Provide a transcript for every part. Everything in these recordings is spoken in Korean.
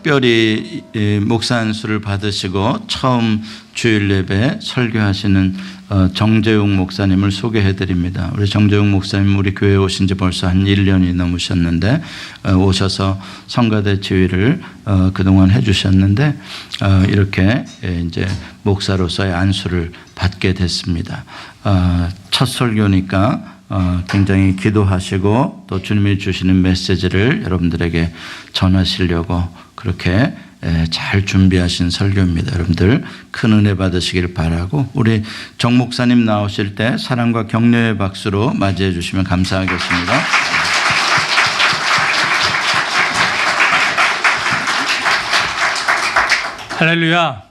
특별히 목사 안수를 받으시고 처음 주일 예배 설교하시는 정재웅 목사님을 소개해 드립니다. 우리 정재웅 목사님 우리 교회에 오신 지 벌써 한 1년이 넘으셨는데 오셔서 성가대 지휘를 그동안 해 주셨는데 이렇게 이제 목사로서의 안수를 받게 됐습니다. 첫 설교니까 굉장히 기도하시고 또 주님이 주시는 메시지를 여러분들에게 전하시려고 그렇게 잘 준비하신 설교입니다. 여러분들 큰 은혜 받으시길 바라고 우리 정 목사님 나오실 때 사랑과 격려의 박수로 맞이해 주시면 감사하겠습니다. 할렐루야.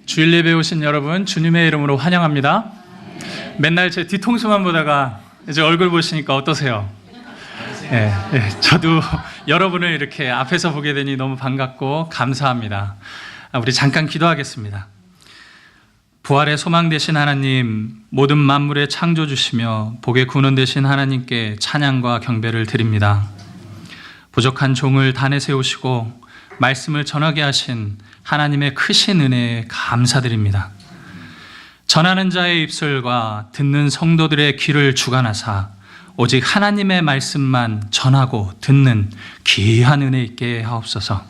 주일 예배 오신 여러분 주님의 이름으로 환영합니다. 맨날 제 뒤통수만 보다가 이제 얼굴 보시니까 어떠세요? 저도 여러분을 이렇게 앞에서 보게 되니 너무 반갑고 감사합니다. 우리 잠깐 기도하겠습니다. 부활의 소망 되신 하나님, 모든 만물의 창조주시며 복의 근원 되신 하나님께 찬양과 경배를 드립니다. 부족한 종을 단에 세우시고 말씀을 전하게 하신 하나님의 크신 은혜에 감사드립니다. 전하는 자의 입술과 듣는 성도들의 귀를 주관하사 오직 하나님의 말씀만 전하고 듣는 귀한 은혜 있게 하옵소서.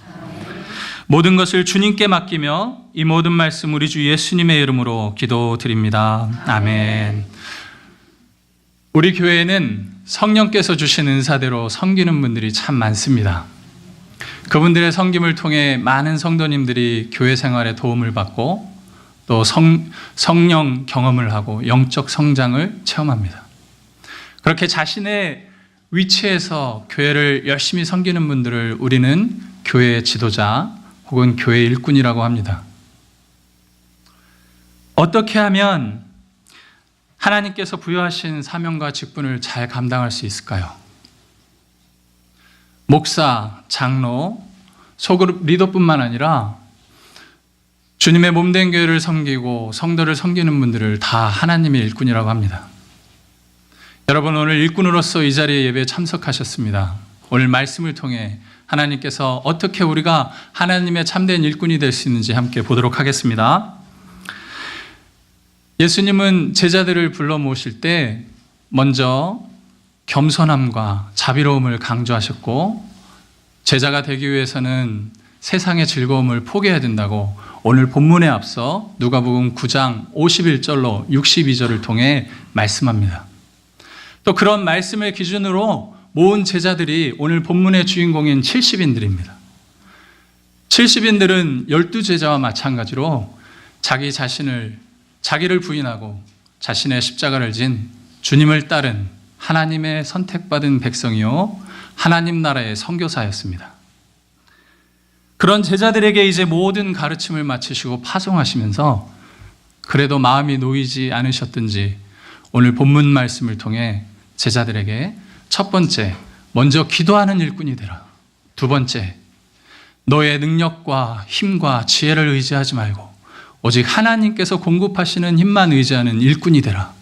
모든 것을 주님께 맡기며 이 모든 말씀 우리 주 예수님의 이름으로 기도드립니다. 아멘. 우리 교회에는 성령께서 주신 은사대로 섬기는 분들이 참 많습니다. 그분들의 섬김을 통해 많은 성도님들이 교회 생활에 도움을 받고 또 성령 경험을 하고 영적 성장을 체험합니다. 그렇게 자신의 위치에서 교회를 열심히 섬기는 분들을 우리는 교회의 지도자 혹은 교회 일꾼이라고 합니다. 어떻게 하면 하나님께서 부여하신 사명과 직분을 잘 감당할 수 있을까요? 목사, 장로, 소그룹 리더뿐만 아니라 주님의 몸된 교회를 섬기고 성도를 섬기는 분들을 다 하나님의 일꾼이라고 합니다. 여러분 오늘 일꾼으로서 이 자리에 예배에 참석하셨습니다. 오늘 말씀을 통해 하나님께서 어떻게 우리가 하나님의 참된 일꾼이 될 수 있는지 함께 보도록 하겠습니다. 예수님은 제자들을 불러 모실 때 먼저 겸손함과 자비로움을 강조하셨고 제자가 되기 위해서는 세상의 즐거움을 포기해야 된다고 오늘 본문에 앞서 누가복음 9장 51절로 62절을 통해 말씀합니다. 또 그런 말씀을 기준으로 모은 제자들이 오늘 본문의 주인공인 70인들입니다. 70인들은 12제자와 마찬가지로 자기를 부인하고 자신의 십자가를 진 주님을 따른 하나님의 선택받은 백성이요 하나님 나라의 선교사였습니다. 그런 제자들에게 이제 모든 가르침을 마치시고 파송하시면서 그래도 마음이 놓이지 않으셨든지 오늘 본문 말씀을 통해 제자들에게 첫 번째, 먼저 기도하는 일꾼이 되라. 두 번째, 너의 능력과 힘과 지혜를 의지하지 말고 오직 하나님께서 공급하시는 힘만 의지하는 일꾼이 되라.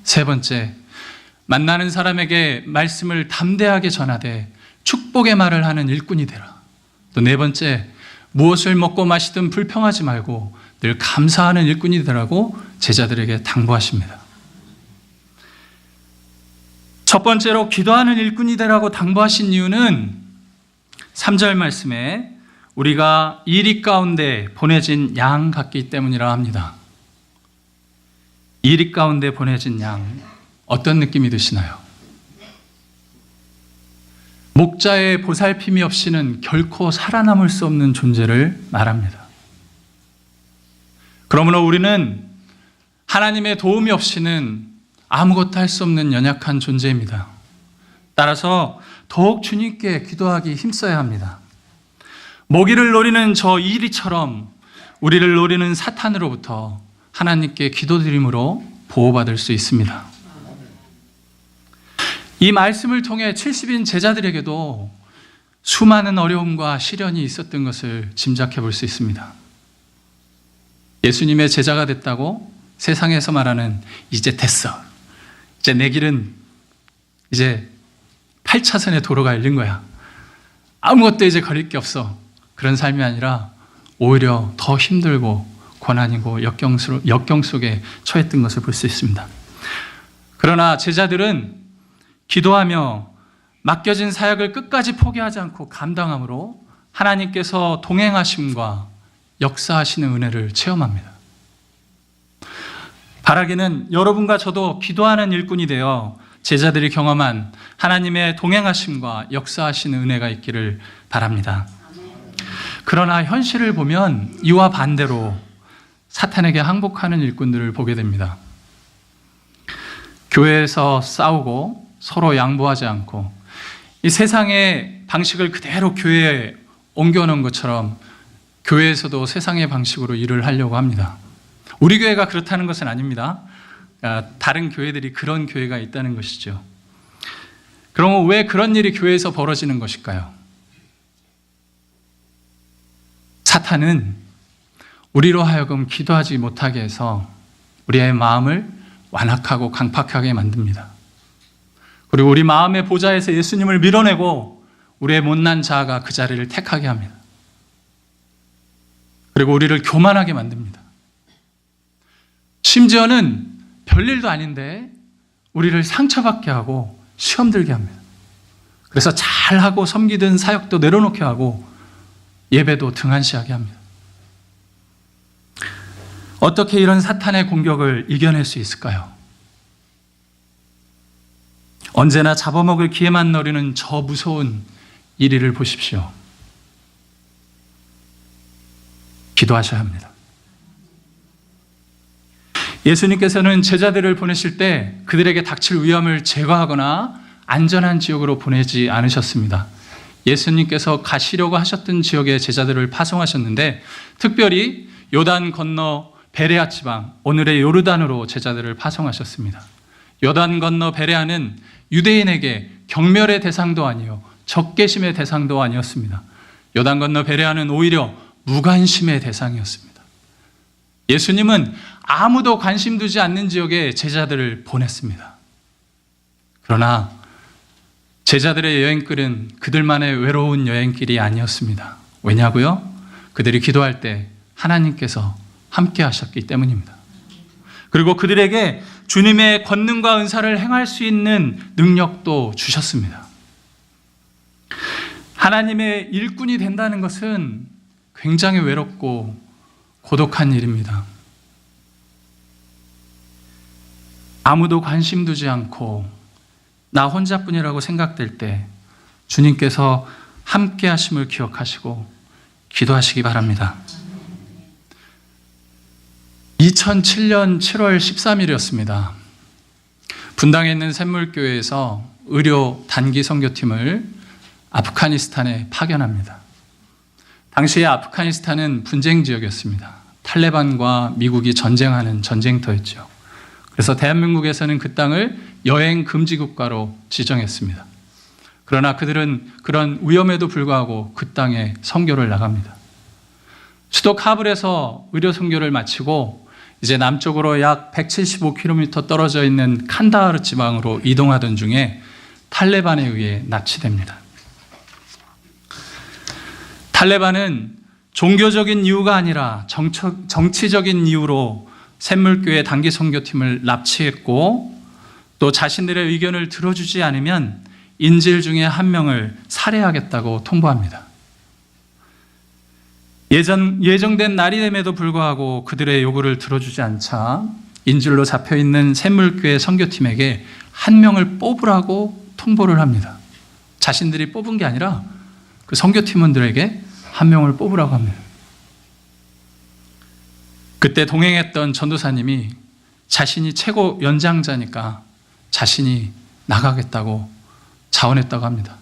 세 번째, 만나는 사람에게 말씀을 담대하게 전하되 축복의 말을 하는 일꾼이 되라. 또 네 번째, 무엇을 먹고 마시든 불평하지 말고 늘 감사하는 일꾼이 되라고 제자들에게 당부하십니다. 첫 번째로 기도하는 일꾼이 되라고 당부하신 이유는 3절 말씀에 우리가 이리 가운데 보내진 양 같기 때문이라 합니다. 이리 가운데 보내진 양, 어떤 느낌이 드시나요? 목자의 보살핌이 없이는 결코 살아남을 수 없는 존재를 말합니다. 그러므로 우리는 하나님의 도움이 없이는 아무것도 할 수 없는 연약한 존재입니다. 따라서 더욱 주님께 기도하기 힘써야 합니다. 모기를 노리는 저 이리처럼 우리를 노리는 사탄으로부터 하나님께 기도드림으로 보호받을 수 있습니다. 이 말씀을 통해 70인 제자들에게도 수많은 어려움과 시련이 있었던 것을 짐작해 볼 수 있습니다. 예수님의 제자가 됐다고 세상에서 말하는 이제 됐어. 이제 내 길은 이제 8차선의 도로가 열린 거야. 아무것도 이제 거릴 게 없어. 그런 삶이 아니라 오히려 더 힘들고 고난이고 역경 속에 처했던 것을 볼 수 있습니다. 그러나 제자들은 기도하며 맡겨진 사역을 끝까지 포기하지 않고 감당함으로 하나님께서 동행하심과 역사하시는 은혜를 체험합니다. 바라기는 여러분과 저도 기도하는 일꾼이 되어 제자들이 경험한 하나님의 동행하심과 역사하시는 은혜가 있기를 바랍니다. 그러나 현실을 보면 이와 반대로 사탄에게 항복하는 일꾼들을 보게 됩니다. 교회에서 싸우고 서로 양보하지 않고 이 세상의 방식을 그대로 교회에 옮겨놓은 것처럼 교회에서도 세상의 방식으로 일을 하려고 합니다. 우리 교회가 그렇다는 것은 아닙니다. 다른 교회들이 그런 교회가 있다는 것이죠. 그럼 왜 그런 일이 교회에서 벌어지는 것일까요? 사탄은 우리로 하여금 기도하지 못하게 해서 우리의 마음을 완악하고 강팍하게 만듭니다. 그리고 우리 마음의 보좌에서 예수님을 밀어내고 우리의 못난 자아가 그 자리를 택하게 합니다. 그리고 우리를 교만하게 만듭니다. 심지어는 별일도 아닌데 우리를 상처받게 하고 시험 들게 합니다. 그래서 잘하고 섬기던 사역도 내려놓게 하고 예배도 등한시하게 합니다. 어떻게 이런 사탄의 공격을 이겨낼 수 있을까요? 언제나 잡아먹을 기회만 노리는 저 무서운 이리를 보십시오. 기도하셔야 합니다. 예수님께서는 제자들을 보내실 때 그들에게 닥칠 위험을 제거하거나 안전한 지역으로 보내지 않으셨습니다. 예수님께서 가시려고 하셨던 지역에 제자들을 파송하셨는데 특별히 요단 건너 베레아 지방, 오늘의 요르단으로 제자들을 파송하셨습니다. 요단 건너 베레아는 유대인에게 경멸의 대상도 아니요 적개심의 대상도 아니었습니다. 요단 건너 베레아는 오히려 무관심의 대상이었습니다. 예수님은 아무도 관심 두지 않는 지역에 제자들을 보냈습니다. 그러나 제자들의 여행길은 그들만의 외로운 여행길이 아니었습니다. 왜냐고요? 그들이 기도할 때 하나님께서 함께 하셨기 때문입니다. 그리고 그들에게 주님의 권능과 은사를 행할 수 있는 능력도 주셨습니다. 하나님의 일꾼이 된다는 것은 굉장히 외롭고 고독한 일입니다. 아무도 관심 두지 않고 나 혼자뿐이라고 생각될 때 주님께서 함께 하심을 기억하시고 기도하시기 바랍니다. 2007년 7월 13일이었습니다. 분당에 있는 샘물교회에서 의료 단기 선교팀을 아프가니스탄에 파견합니다. 당시에 아프가니스탄은 분쟁 지역이었습니다. 탈레반과 미국이 전쟁하는 전쟁터였죠. 그래서 대한민국에서는 그 땅을 여행 금지 국가로 지정했습니다. 그러나 그들은 그런 위험에도 불구하고 그 땅에 선교를 나갑니다. 수도 카불에서 의료 선교를 마치고 이제 남쪽으로 약 175km 떨어져 있는 칸다하르 지방으로 이동하던 중에 탈레반에 의해 납치됩니다. 탈레반은 종교적인 이유가 아니라 정치적인 이유로 샘물교회 단기 선교팀을 납치했고 또 자신들의 의견을 들어주지 않으면 인질 중에 한 명을 살해하겠다고 통보합니다. 예정된 날이 됨에도 불구하고 그들의 요구를 들어주지 않자 인질로 잡혀있는 샘물교회 선교팀에게 한 명을 뽑으라고 통보를 합니다. 자신들이 뽑은 게 아니라 그 선교팀원들에게 한 명을 뽑으라고 합니다. 그때 동행했던 전도사님이 자신이 최고 연장자니까 자신이 나가겠다고 자원했다고 합니다.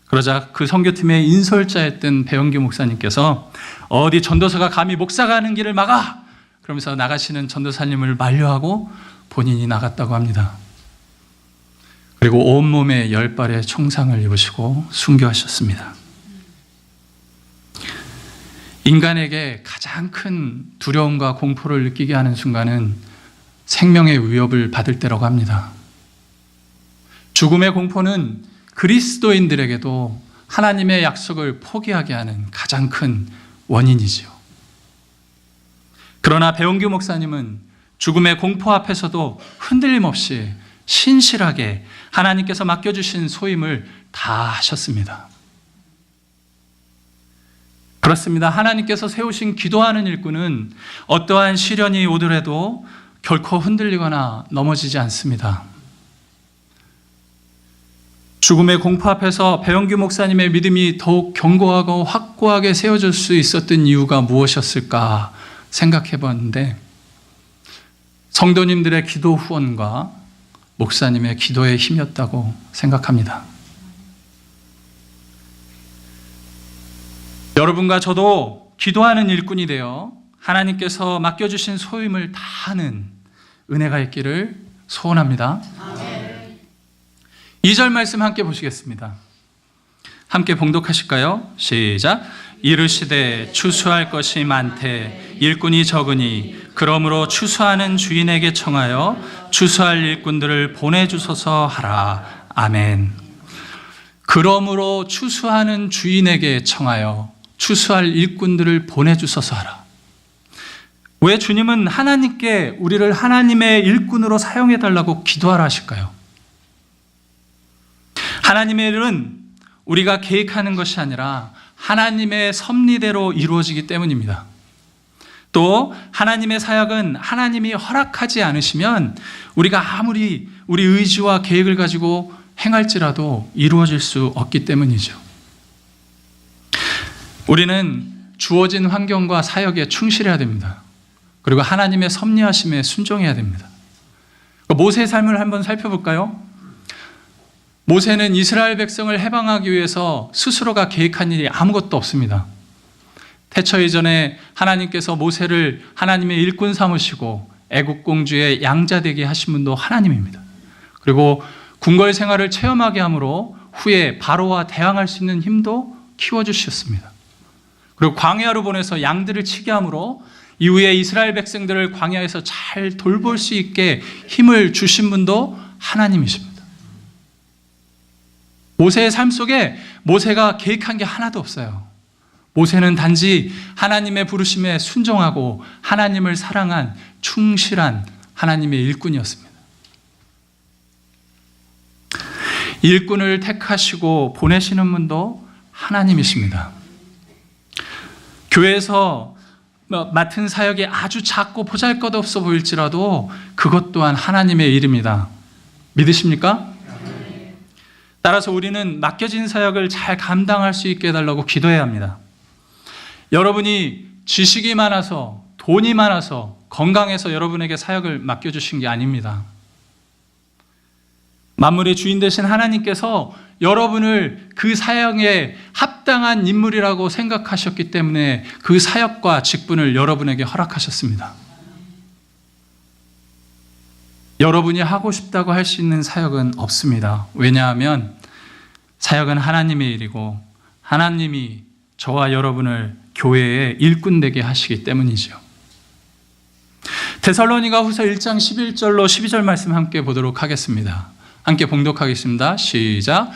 그러자 그 선교팀의 인솔자였던 배영규 목사님께서 어디 전도사가 감히 목사가 하는 길을 막아! 그러면서 나가시는 전도사님을 만류하고 본인이 나갔다고 합니다. 그리고 온몸에 10발의 총상을 입으시고 순교하셨습니다. 인간에게 가장 큰 두려움과 공포를 느끼게 하는 순간은 생명의 위협을 받을 때라고 합니다. 죽음의 공포는 그리스도인들에게도 하나님의 약속을 포기하게 하는 가장 큰 원인이지요. 그러나 배용규 목사님은 죽음의 공포 앞에서도 흔들림 없이 신실하게 하나님께서 맡겨주신 소임을 다 하셨습니다. 그렇습니다. 하나님께서 세우신 기도하는 일꾼은 어떠한 시련이 오더라도 결코 흔들리거나 넘어지지 않습니다. 죽음의 공포 앞에서 배영규 목사님의 믿음이 더욱 견고하고 확고하게 세워질 수 있었던 이유가 무엇이었을까 생각해 봤는데, 성도님들의 기도 후원과 목사님의 기도의 힘이었다고 생각합니다. 여러분과 저도 기도하는 일꾼이 되어 하나님께서 맡겨주신 소임을 다하는 은혜가 있기를 소원합니다. 2절 말씀 함께 보시겠습니다. 함께 봉독하실까요? 시작. 이르시되 추수할 것이 많되 일꾼이 적으니 그러므로 추수하는 주인에게 청하여 추수할 일꾼들을 보내주소서 하라. 아멘. 그러므로 추수하는 주인에게 청하여 추수할 일꾼들을 보내주소서 하라. 왜 주님은 하나님께 우리를 하나님의 일꾼으로 사용해달라고 기도하라 하실까요? 하나님의 일은 우리가 계획하는 것이 아니라 하나님의 섭리대로 이루어지기 때문입니다. 또 하나님의 사역은 하나님이 허락하지 않으시면 우리가 아무리 우리 의지와 계획을 가지고 행할지라도 이루어질 수 없기 때문이죠. 우리는 주어진 환경과 사역에 충실해야 됩니다. 그리고 하나님의 섭리하심에 순종해야 됩니다. 모세의 삶을 한번 살펴볼까요? 모세는 이스라엘 백성을 해방하기 위해서 스스로가 계획한 일이 아무것도 없습니다. 태초 이전에 하나님께서 모세를 하나님의 일꾼 삼으시고 애국 공주의 양자 되게 하신 분도 하나님입니다. 그리고 궁궐 생활을 체험하게 함으로 후에 바로와 대항할 수 있는 힘도 키워주셨습니다. 그리고 광야로 보내서 양들을 치게 함으로 이후에 이스라엘 백성들을 광야에서 잘 돌볼 수 있게 힘을 주신 분도 하나님이십니다. 모세의 삶 속에 모세가 계획한 게 하나도 없어요. 모세는 단지 하나님의 부르심에 순종하고 하나님을 사랑한 충실한 하나님의 일꾼이었습니다. 일꾼을 택하시고 보내시는 분도 하나님이십니다. 교회에서 맡은 사역이 아주 작고 보잘것없어 보일지라도 그것 또한 하나님의 일입니다. 믿으십니까? 따라서 우리는 맡겨진 사역을 잘 감당할 수 있게 해달라고 기도해야 합니다. 여러분이 지식이 많아서, 돈이 많아서, 건강해서 여러분에게 사역을 맡겨주신 게 아닙니다. 만물의 주인 되신 하나님께서 여러분을 그 사역에 합당한 인물이라고 생각하셨기 때문에 그 사역과 직분을 여러분에게 허락하셨습니다. 여러분이 하고 싶다고 할 수 있는 사역은 없습니다. 왜냐하면 사역은 하나님의 일이고 하나님이 저와 여러분을 교회의 일꾼 되게 하시기 때문이죠. 데살로니가 후서 1장 11절로 12절 말씀 함께 보도록 하겠습니다. 함께 봉독하겠습니다. 시작.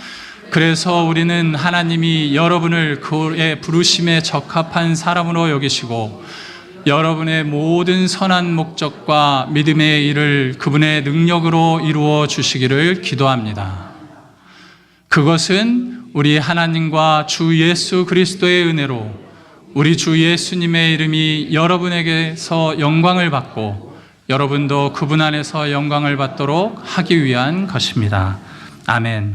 그래서 우리는 하나님이 여러분을 그의 부르심에 적합한 사람으로 여기시고 여러분의 모든 선한 목적과 믿음의 일을 그분의 능력으로 이루어 주시기를 기도합니다. 그것은 우리 하나님과 주 예수 그리스도의 은혜로 우리 주 예수님의 이름이 여러분에게서 영광을 받고 여러분도 그분 안에서 영광을 받도록 하기 위한 것입니다. 아멘.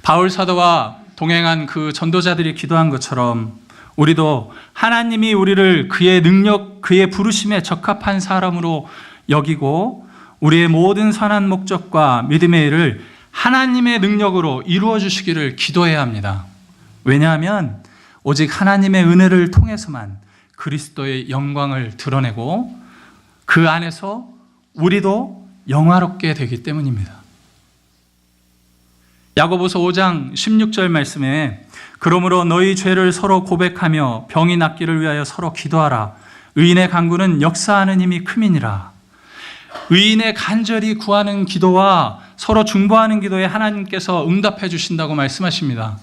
바울 사도와 동행한 그 전도자들이 기도한 것처럼 우리도 하나님이 우리를 그의 능력, 그의 부르심에 적합한 사람으로 여기고 우리의 모든 선한 목적과 믿음의 일을 하나님의 능력으로 이루어 주시기를 기도해야 합니다. 왜냐하면 오직 하나님의 은혜를 통해서만 그리스도의 영광을 드러내고 그 안에서 우리도 영화롭게 되기 때문입니다. 야고보서 5장 16절 말씀에 그러므로 너희 죄를 서로 고백하며 병이 낫기를 위하여 서로 기도하라. 의인의 간구는 역사하는 힘이 큼이니라. 의인의 간절히 구하는 기도와 서로 중보하는 기도에 하나님께서 응답해 주신다고 말씀하십니다.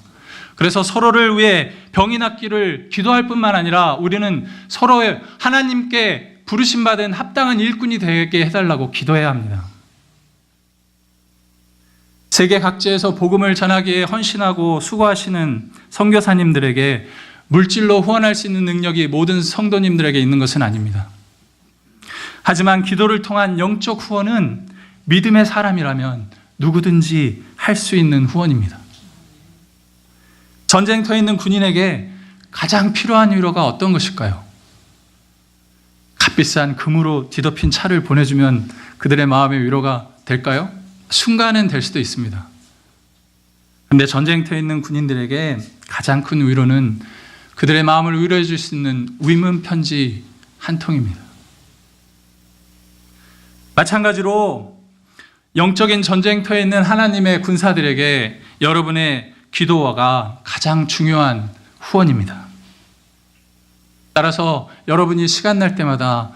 그래서 서로를 위해 병이 낫기를 기도할 뿐만 아니라 우리는 서로의 하나님께 부르심받은 합당한 일꾼이 되게 해달라고 기도해야 합니다. 세계 각지에서 복음을 전하기에 헌신하고 수고하시는 선교사님들에게 물질로 후원할 수 있는 능력이 모든 성도님들에게 있는 것은 아닙니다. 하지만 기도를 통한 영적 후원은 믿음의 사람이라면 누구든지 할 수 있는 후원입니다. 전쟁터에 있는 군인에게 가장 필요한 위로가 어떤 것일까요? 값비싼 금으로 뒤덮인 차를 보내주면 그들의 마음의 위로가 될까요? 순간은 될 수도 있습니다. 그런데 전쟁터에 있는 군인들에게 가장 큰 위로는 그들의 마음을 위로해 줄 수 있는 위문 편지 한 통입니다. 마찬가지로 영적인 전쟁터에 있는 하나님의 군사들에게 여러분의 기도가 가장 중요한 후원입니다. 따라서 여러분이 시간 날 때마다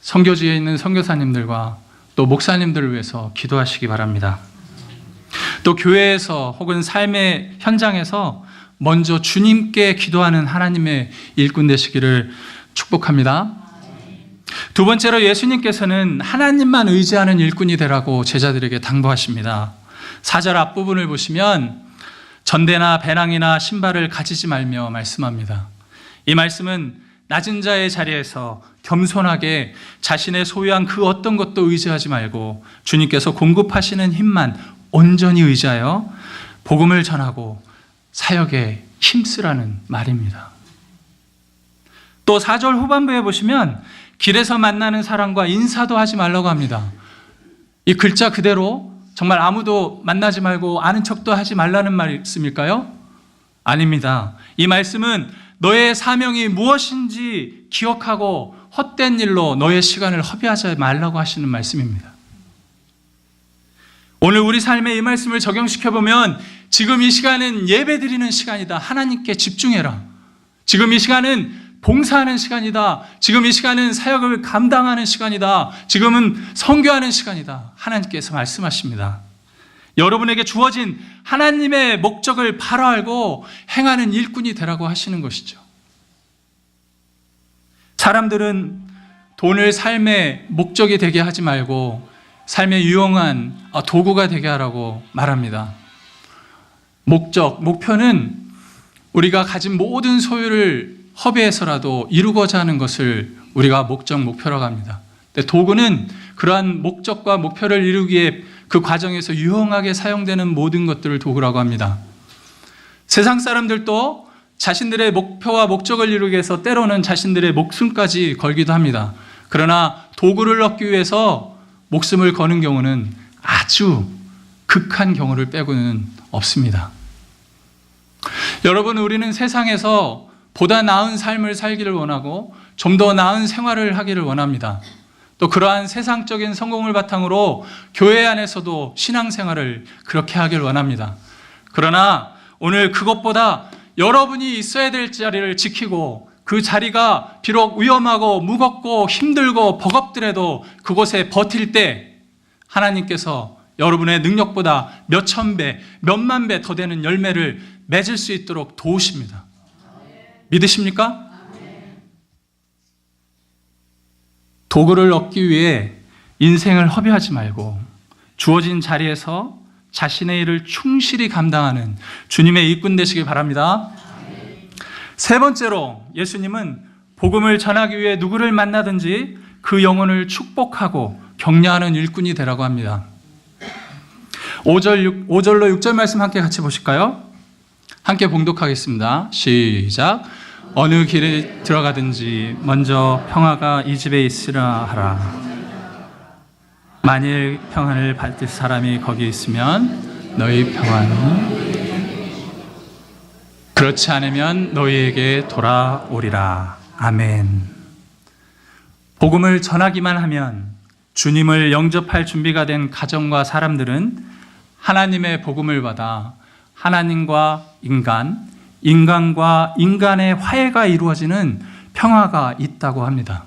선교지에 있는 선교사님들과 또 목사님들을 위해서 기도하시기 바랍니다. 또 교회에서 혹은 삶의 현장에서 먼저 주님께 기도하는 하나님의 일꾼 되시기를 축복합니다. 두 번째로 예수님께서는 하나님만 의지하는 일꾼이 되라고 제자들에게 당부하십니다. 4절 앞부분을 보시면 전대나 배낭이나 신발을 가지지 말며 말씀합니다. 이 말씀은 낮은 자의 자리에서 겸손하게 자신의 소유한 그 어떤 것도 의지하지 말고 주님께서 공급하시는 힘만 온전히 의지하여 복음을 전하고 사역에 힘쓰라는 말입니다. 또 4절 후반부에 보시면 길에서 만나는 사람과 인사도 하지 말라고 합니다. 이 글자 그대로 정말 아무도 만나지 말고 아는 척도 하지 말라는 말씀일까요? 아닙니다. 이 말씀은 너의 사명이 무엇인지 기억하고 헛된 일로 너의 시간을 허비하지 말라고 하시는 말씀입니다. 오늘 우리 삶에 이 말씀을 적용시켜보면 지금 이 시간은 예배드리는 시간이다. 하나님께 집중해라. 지금 이 시간은 봉사하는 시간이다. 지금 이 시간은 사역을 감당하는 시간이다. 지금은 선교하는 시간이다. 하나님께서 말씀하십니다. 여러분에게 주어진 하나님의 목적을 바로 알고 행하는 일꾼이 되라고 하시는 것이죠. 사람들은 돈을 삶의 목적이 되게 하지 말고 삶의 유용한 도구가 되게 하라고 말합니다. 목표는 우리가 가진 모든 소유를 허비해서라도 이루고자 하는 것을 우리가 목표라고 합니다. 근데 도구는 그러한 목적과 목표를 이루기에 그 과정에서 유용하게 사용되는 모든 것들을 도구라고 합니다. 세상 사람들도 자신들의 목표와 목적을 이루기 위해서 때로는 자신들의 목숨까지 걸기도 합니다. 그러나 도구를 얻기 위해서 목숨을 거는 경우는 아주 극한 경우를 빼고는 없습니다. 여러분, 우리는 세상에서 보다 나은 삶을 살기를 원하고 좀 더 나은 생활을 하기를 원합니다. 또 그러한 세상적인 성공을 바탕으로 교회 안에서도 신앙생활을 그렇게 하길 원합니다. 그러나 오늘 그것보다 여러분이 있어야 될 자리를 지키고 그 자리가 비록 위험하고 무겁고 힘들고 버겁더라도 그곳에 버틸 때 하나님께서 여러분의 능력보다 몇천 배, 몇만 배 더 되는 열매를 맺을 수 있도록 도우십니다. 믿으십니까? 도구를 얻기 위해 인생을 허비하지 말고 주어진 자리에서 자신의 일을 충실히 감당하는 주님의 일꾼 되시길 바랍니다. 세 번째로 예수님은 복음을 전하기 위해 누구를 만나든지 그 영혼을 축복하고 격려하는 일꾼이 되라고 합니다. 5절로 6절 말씀 함께 같이 보실까요? 함께 봉독하겠습니다. 시작. 어느 길에 들어가든지 먼저 평화가 이 집에 있으라 하라. 만일 평안을 받을 사람이 거기 있으면 너희 평안이, 그렇지 않으면 너희에게 돌아오리라. 아멘. 복음을 전하기만 하면 주님을 영접할 준비가 된 가정과 사람들은 하나님의 복음을 받아 하나님과 인간, 인간과 인간의 화해가 이루어지는 평화가 있다고 합니다.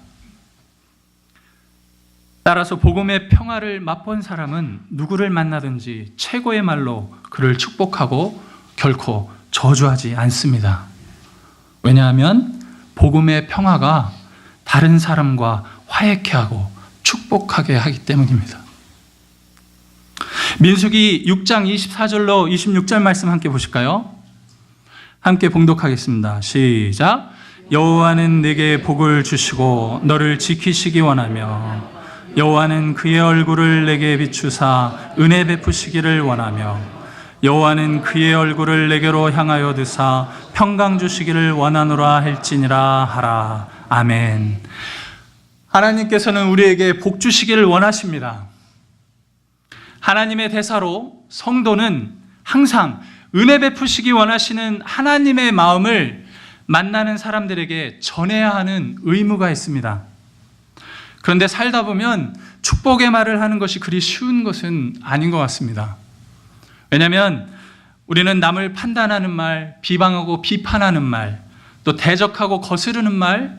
따라서 복음의 평화를 맛본 사람은 누구를 만나든지 최고의 말로 그를 축복하고 결코 저주하지 않습니다. 왜냐하면 복음의 평화가 다른 사람과 화해케 하고 축복하게 하기 때문입니다. 민수기 6장 24절로 26절 말씀 함께 보실까요? 함께 봉독하겠습니다. 시작. 여호와는 내게 복을 주시고 너를 지키시기 원하며 여호와는 그의 얼굴을 내게 비추사 은혜 베푸시기를 원하며 여호와는 그의 얼굴을 내게로 향하여 드사 평강 주시기를 원하노라 할지니라 하라. 아멘. 하나님께서는 우리에게 복 주시기를 원하십니다. 하나님의 대사로 성도는 항상 은혜 베푸시기 원하시는 하나님의 마음을 만나는 사람들에게 전해야 하는 의무가 있습니다. 그런데 살다 보면 축복의 말을 하는 것이 그리 쉬운 것은 아닌 것 같습니다. 왜냐하면 우리는 남을 판단하는 말, 비방하고 비판하는 말, 또 대적하고 거스르는 말,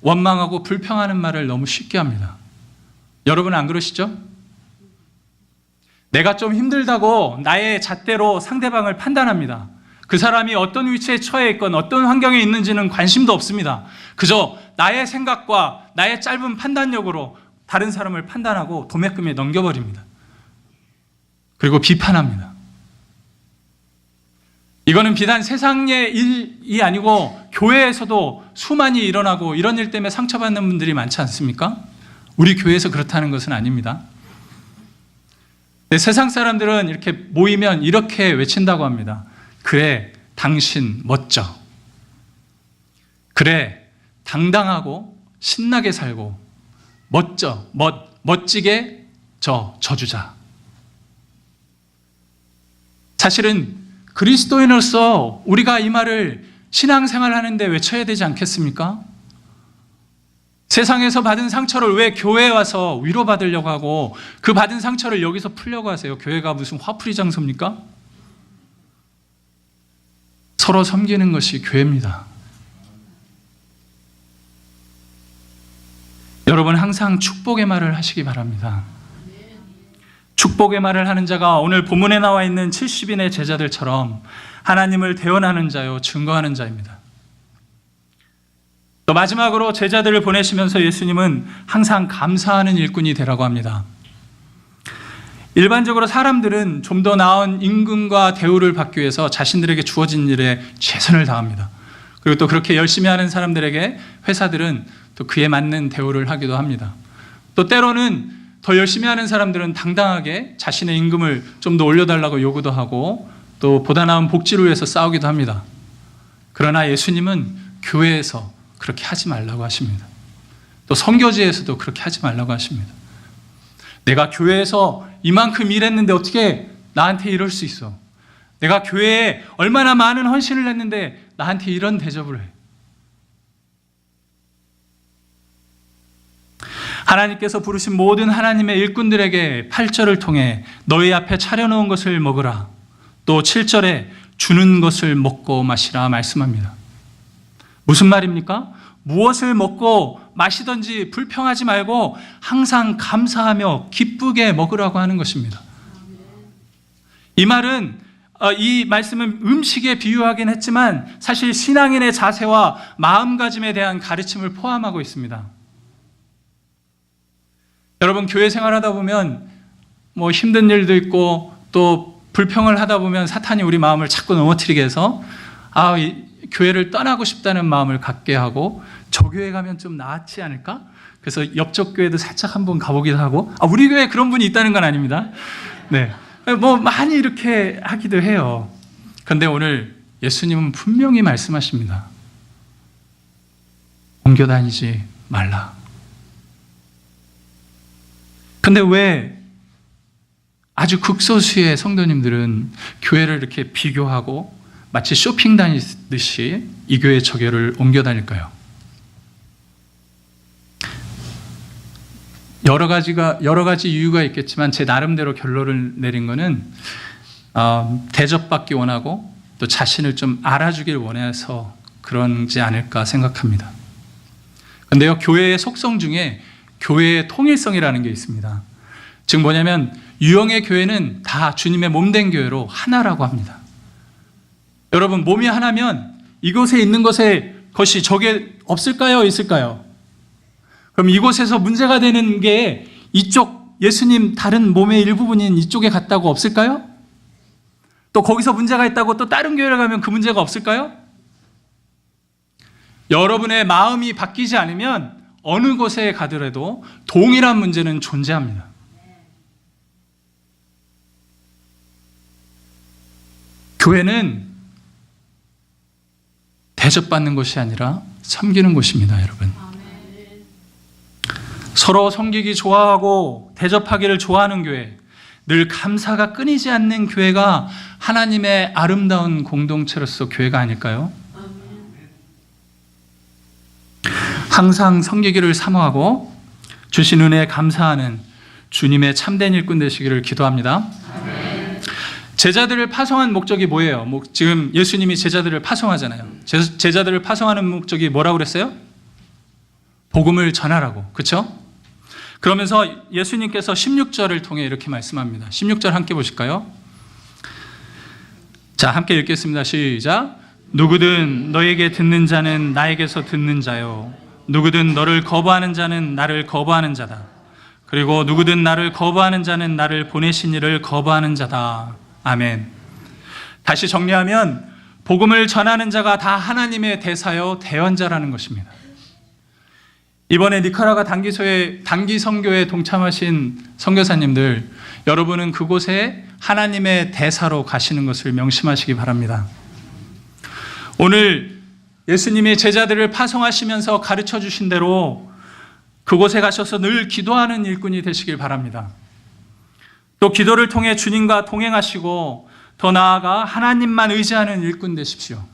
원망하고 불평하는 말을 너무 쉽게 합니다. 여러분 안 그러시죠? 내가 좀 힘들다고 나의 잣대로 상대방을 판단합니다. 그 사람이 어떤 위치에 처해 있건 어떤 환경에 있는지는 관심도 없습니다. 그저 나의 생각과 나의 짧은 판단력으로 다른 사람을 판단하고 도매금에 넘겨버립니다. 그리고 비판합니다. 이거는 비단 세상의 일이 아니고 교회에서도 수많이 일어나고 이런 일 때문에 상처받는 분들이 많지 않습니까? 우리 교회에서 그렇다는 것은 아닙니다. 세상 사람들은 이렇게 모이면 이렇게 외친다고 합니다. 그래, 당신 멋져. 그래, 당당하고 신나게 살고 멋져, 멋지게 져주자. 사실은 그리스도인으로서 우리가 이 말을 신앙생활 하는데 외쳐야 되지 않겠습니까? 세상에서 받은 상처를 왜 교회에 와서 위로받으려고 하고 그 받은 상처를 여기서 풀려고 하세요? 교회가 무슨 화풀이 장소입니까? 서로 섬기는 것이 교회입니다. 여러분 항상 축복의 말을 하시기 바랍니다. 축복의 말을 하는 자가 오늘 본문에 나와 있는 70인의 제자들처럼 하나님을 대언하는 자요 증거하는 자입니다. 또 마지막으로 제자들을 보내시면서 예수님은 항상 감사하는 일꾼이 되라고 합니다. 일반적으로 사람들은 좀 더 나은 임금과 대우를 받기 위해서 자신들에게 주어진 일에 최선을 다합니다. 그리고 또 그렇게 열심히 하는 사람들에게 회사들은 또 그에 맞는 대우를 하기도 합니다. 또 때로는 더 열심히 하는 사람들은 당당하게 자신의 임금을 좀 더 올려달라고 요구도 하고 또 보다 나은 복지를 위해서 싸우기도 합니다. 그러나 예수님은 교회에서 그렇게 하지 말라고 하십니다. 또 선교지에서도 그렇게 하지 말라고 하십니다. 내가 교회에서 이만큼 일했는데 어떻게 나한테 이럴 수 있어? 내가 교회에 얼마나 많은 헌신을 했는데 나한테 이런 대접을 해? 하나님께서 부르신 모든 하나님의 일꾼들에게 8절을 통해 너희 앞에 차려놓은 것을 먹으라. 또 7절에 주는 것을 먹고 마시라 말씀합니다. 무슨 말입니까? 무엇을 먹고 마시든지 불평하지 말고 항상 감사하며 기쁘게 먹으라고 하는 것입니다. 이 말은 이 말씀은 음식에 비유하긴 했지만 사실 신앙인의 자세와 마음가짐에 대한 가르침을 포함하고 있습니다. 여러분 교회 생활하다 보면 뭐 힘든 일도 있고 또 불평을 하다 보면 사탄이 우리 마음을 자꾸 넘어뜨리게 해서 교회를 떠나고 싶다는 마음을 갖게 하고 저 교회 가면 좀 낫지 않을까? 그래서 옆쪽 교회도 살짝 한번 가보기도 하고 우리 교회에 그런 분이 있다는 건 아닙니다. 네, 뭐 많이 이렇게 하기도 해요. 그런데 오늘 예수님은 분명히 말씀하십니다. 옮겨 다니지 말라. 근데 왜 아주 극소수의 성도님들은 교회를 이렇게 비교하고 마치 쇼핑 다니듯이 이 교회 저 교회를 옮겨 다닐까요? 여러 가지 이유가 있겠지만 제 나름대로 결론을 내린 거는 대접받기 원하고 또 자신을 좀 알아주길 원해서 그런지 않을까 생각합니다. 그런데요, 교회의 속성 중에 교회의 통일성이라는 게 있습니다. 즉 뭐냐면 유형의 교회는 다 주님의 몸된 교회로 하나라고 합니다. 여러분, 몸이 하나면 이곳에 있는 것이 저게 없을까요? 있을까요? 그럼 이곳에서 문제가 되는 게 이쪽 예수님 다른 몸의 일부분인 이쪽에 갔다고 없을까요? 또 거기서 문제가 있다고 또 다른 교회를 가면 그 문제가 없을까요? 여러분의 마음이 바뀌지 않으면 어느 곳에 가더라도 동일한 문제는 존재합니다. 교회는 대접받는 것이 아니라 섬기는 곳입니다, 여러분. 서로 섬기기 좋아하고 대접하기를 좋아하는 교회, 늘 감사가 끊이지 않는 교회가 하나님의 아름다운 공동체로서 교회가 아닐까요? 항상 섬기기를 사모하고 주신 은혜에 감사하는 주님의 참된 일꾼 되시기를 기도합니다. 제자들을 파송한 목적이 뭐예요? 지금 예수님이 제자들을 파송하잖아요. 제자들을 파송하는 목적이 뭐라고 그랬어요? 복음을 전하라고. 그렇죠? 그러면서 예수님께서 16절을 통해 이렇게 말씀합니다. 16절 함께 보실까요? 자, 함께 읽겠습니다. 시작. 누구든 너에게 듣는 자는 나에게서 듣는 자요, 누구든 너를 거부하는 자는 나를 거부하는 자다. 그리고 누구든 나를 거부하는 자는 나를 보내신 이를 거부하는 자다. 아멘. 다시 정리하면 복음을 전하는 자가 다 하나님의 대사요 대언자라는 것입니다. 이번에 니카라과 단기 선교에 동참하신 선교사님들, 여러분은 그곳에 하나님의 대사로 가시는 것을 명심하시기 바랍니다. 오늘 예수님이 제자들을 파송하시면서 가르쳐 주신 대로 그곳에 가셔서 늘 기도하는 일꾼이 되시길 바랍니다. 또 기도를 통해 주님과 동행하시고 더 나아가 하나님만 의지하는 일꾼 되십시오.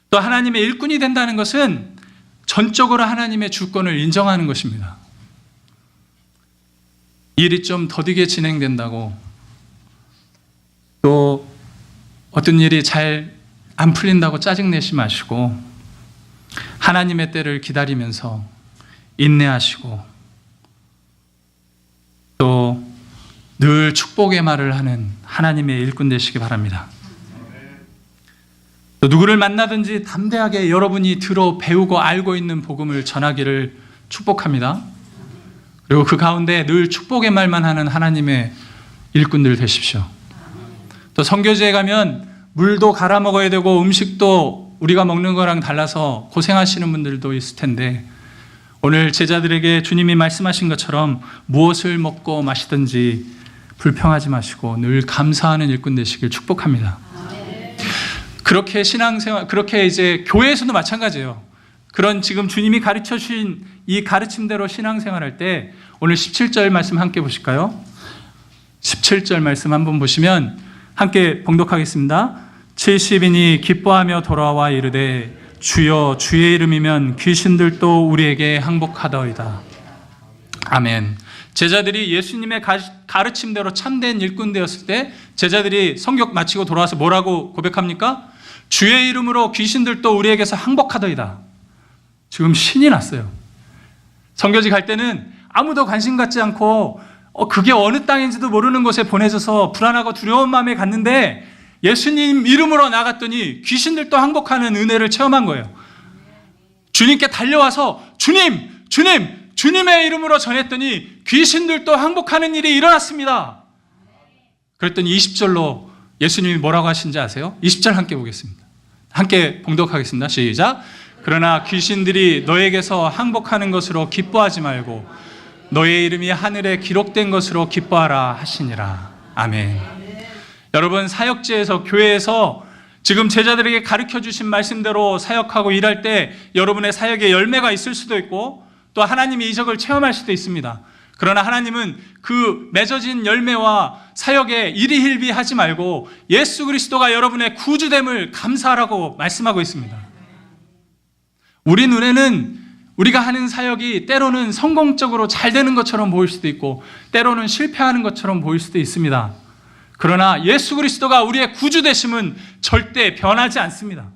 또 하나님의 일꾼이 된다는 것은 전적으로 하나님의 주권을 인정하는 것입니다. 일이 좀 더디게 진행된다고, 또 어떤 일이 잘 안 풀린다고 짜증내지 마시고 하나님의 때를 기다리면서 인내하시고 또 늘 축복의 말을 하는 하나님의 일꾼 되시기 바랍니다. 또 누구를 만나든지 담대하게 여러분이 들어 배우고 알고 있는 복음을 전하기를 축복합니다. 그리고 그 가운데 늘 축복의 말만 하는 하나님의 일꾼들 되십시오. 또 선교지에 가면 물도 갈아 먹어야 되고 음식도 우리가 먹는 거랑 달라서 고생하시는 분들도 있을 텐데, 오늘 제자들에게 주님이 말씀하신 것처럼 무엇을 먹고 마시든지 불평하지 마시고 늘 감사하는 일꾼 되시길 축복합니다. 그렇게 신앙생활, 그렇게 이제 교회에서도 마찬가지예요. 그런 지금 주님이 가르쳐 주신 이 가르침대로 신앙생활할 때 오늘 17절 말씀 함께 보실까요? 17절 말씀 한번 보시면 함께 봉독하겠습니다. 70인이 기뻐하며 돌아와 이르되 주여 주의 이름이면 귀신들도 우리에게 항복하더이다. 아멘. 제자들이 예수님의 가르침대로 참된 일꾼 되었을 때 제자들이 성격 마치고 돌아와서 뭐라고 고백합니까? 주의 이름으로 귀신들도 우리에게서 항복하더이다. 지금 신이 났어요. 선교지 갈 때는 아무도 관심 갖지 않고 그게 어느 땅인지도 모르는 곳에 보내져서 불안하고 두려운 마음에 갔는데 예수님 이름으로 나갔더니 귀신들도 항복하는 은혜를 체험한 거예요. 주님께 달려와서 주님의 이름으로 전했더니 귀신들도 항복하는 일이 일어났습니다. 그랬더니 20절로 예수님이 뭐라고 하신지 아세요? 20절 함께 보겠습니다. 함께 봉독하겠습니다. 시작. 그러나 귀신들이 너에게서 항복하는 것으로 기뻐하지 말고 너의 이름이 하늘에 기록된 것으로 기뻐하라 하시니라. 아멘. 여러분, 사역지에서 교회에서 지금 제자들에게 가르쳐 주신 말씀대로 사역하고 일할 때 여러분의 사역에 열매가 있을 수도 있고 또 하나님의 이적을 체험할 수도 있습니다. 그러나 하나님은 그 맺어진 열매와 사역에 일희일비하지 말고 예수 그리스도가 여러분의 구주됨을 감사하라고 말씀하고 있습니다. 우리 눈에는 우리가 하는 사역이 때로는 성공적으로 잘 되는 것처럼 보일 수도 있고 때로는 실패하는 것처럼 보일 수도 있습니다. 그러나 예수 그리스도가 우리의 구주 되심은 절대 변하지 않습니다.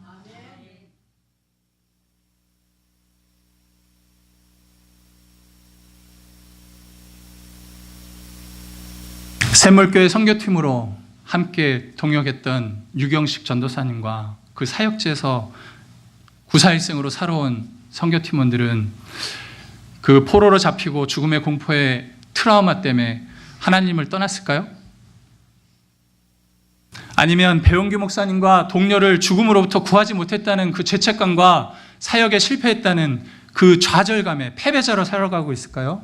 샘물교회 선교팀으로 함께 동역했던 유경식 전도사님과 그 사역지에서 구사일생으로 살아온 선교팀원들은 그 포로로 잡히고 죽음의 공포의 트라우마 때문에 하나님을 떠났을까요? 아니면 배용규 목사님과 동료를 죽음으로부터 구하지 못했다는 그 죄책감과 사역에 실패했다는 그 좌절감에 패배자로 살아가고 있을까요?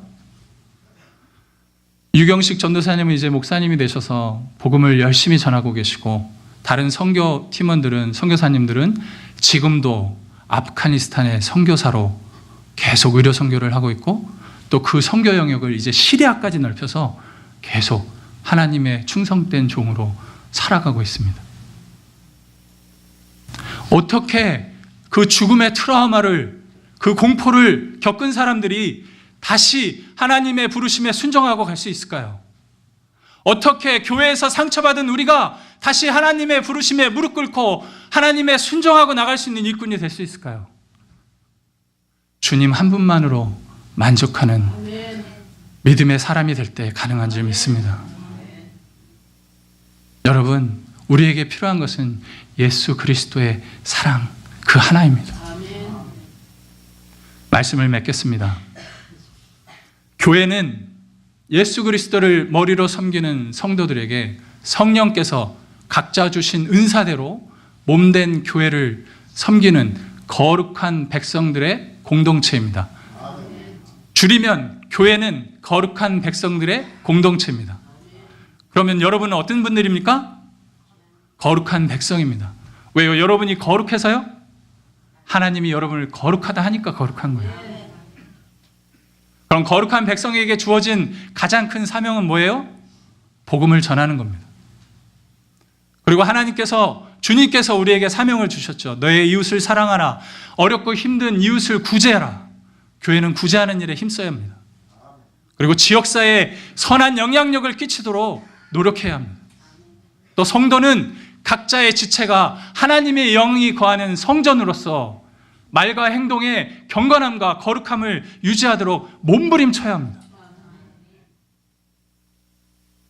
유경식 전도사님은 이제 목사님이 되셔서 복음을 열심히 전하고 계시고, 다른 선교 팀원들은, 선교사님들은 지금도 아프가니스탄의 선교사로 계속 의료 선교를 하고 있고, 또 그 선교 영역을 이제 시리아까지 넓혀서 계속 하나님의 충성된 종으로 살아가고 있습니다. 어떻게 그 죽음의 트라우마를, 그 공포를 겪은 사람들이 다시 하나님의 부르심에 순종하고 갈 수 있을까요? 어떻게 교회에서 상처받은 우리가 다시 하나님의 부르심에 무릎 꿇고 하나님의 순종하고 나갈 수 있는 일꾼이 될 수 있을까요? 주님 한 분만으로 만족하는 믿음의 사람이 될 때 가능한 줄 믿습니다. 여러분, 우리에게 필요한 것은 예수 그리스도의 사랑, 그 하나입니다. 말씀을 맺겠습니다. 교회는 예수 그리스도를 머리로 섬기는 성도들에게 성령께서 각자 주신 은사대로 몸된 교회를 섬기는 거룩한 백성들의 공동체입니다. 줄이면 교회는 거룩한 백성들의 공동체입니다. 그러면 여러분은 어떤 분들입니까? 거룩한 백성입니다. 왜요? 여러분이 거룩해서요? 하나님이 여러분을 거룩하다 하니까 거룩한 거예요. 그럼 거룩한 백성에게 주어진 가장 큰 사명은 뭐예요? 복음을 전하는 겁니다. 그리고 주님께서 우리에게 사명을 주셨죠. 너의 이웃을 사랑하라. 어렵고 힘든 이웃을 구제하라. 교회는 구제하는 일에 힘써야 합니다. 그리고 지역사회에 선한 영향력을 끼치도록 노력해야 합니다. 또 성도는 각자의 지체가 하나님의 영이 거하는 성전으로서 말과 행동에 경건함과 거룩함을 유지하도록 몸부림쳐야 합니다.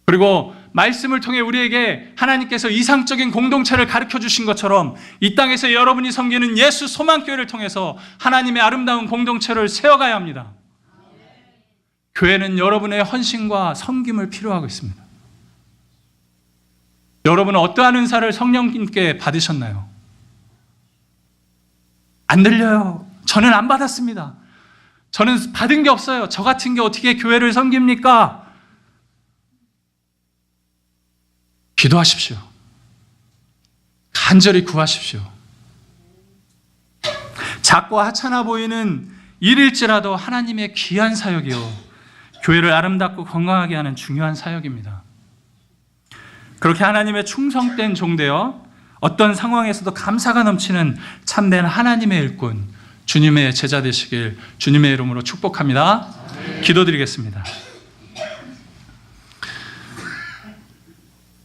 그리고 말씀을 통해 우리에게 하나님께서 이상적인 공동체를 가르쳐 주신 것처럼 이 땅에서 여러분이 섬기는 예수 소망교회를 통해서 하나님의 아름다운 공동체를 세워가야 합니다. 교회는 여러분의 헌신과 섬김을 필요하고 있습니다. 여러분은 어떠한 은사를 성령님께 받으셨나요? 안 들려요. 저는 안 받았습니다. 저는 받은 게 없어요. 저 같은 게 어떻게 교회를 섬깁니까? 기도하십시오. 간절히 구하십시오. 작고 하찮아 보이는 일일지라도 하나님의 귀한 사역이요, 교회를 아름답고 건강하게 하는 중요한 사역입니다. 그렇게 하나님의 충성된 종되어 어떤 상황에서도 감사가 넘치는 참된 하나님의 일꾼, 주님의 제자 되시길 주님의 이름으로 축복합니다. 기도드리겠습니다.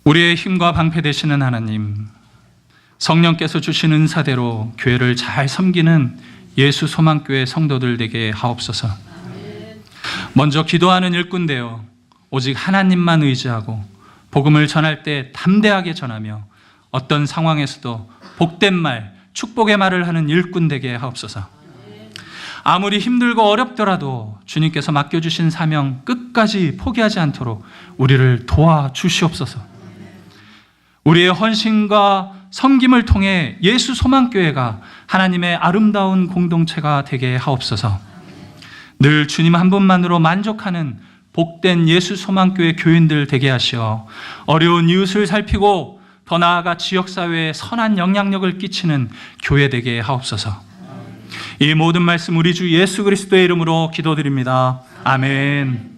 우리의 힘과 방패 되시는 하나님, 성령께서 주신 은사대로 교회를 잘 섬기는 예수 소망교회 성도들 되게 하옵소서. 먼저 기도하는 일꾼 되어 오직 하나님만 의지하고 복음을 전할 때 담대하게 전하며 어떤 상황에서도 복된 말, 축복의 말을 하는 일꾼 되게 하옵소서. 아무리 힘들고 어렵더라도 주님께서 맡겨주신 사명 끝까지 포기하지 않도록 우리를 도와주시옵소서. 우리의 헌신과 섬김을 통해 예수 소망교회가 하나님의 아름다운 공동체가 되게 하옵소서. 늘 주님 한 분만으로 만족하는 복된 예수 소망교회 교인들 되게 하시어 어려운 이웃을 살피고 더 나아가 지역사회에 선한 영향력을 끼치는 교회 되게 하옵소서. 이 모든 말씀 우리 주 예수 그리스도의 이름으로 기도드립니다. 아멘.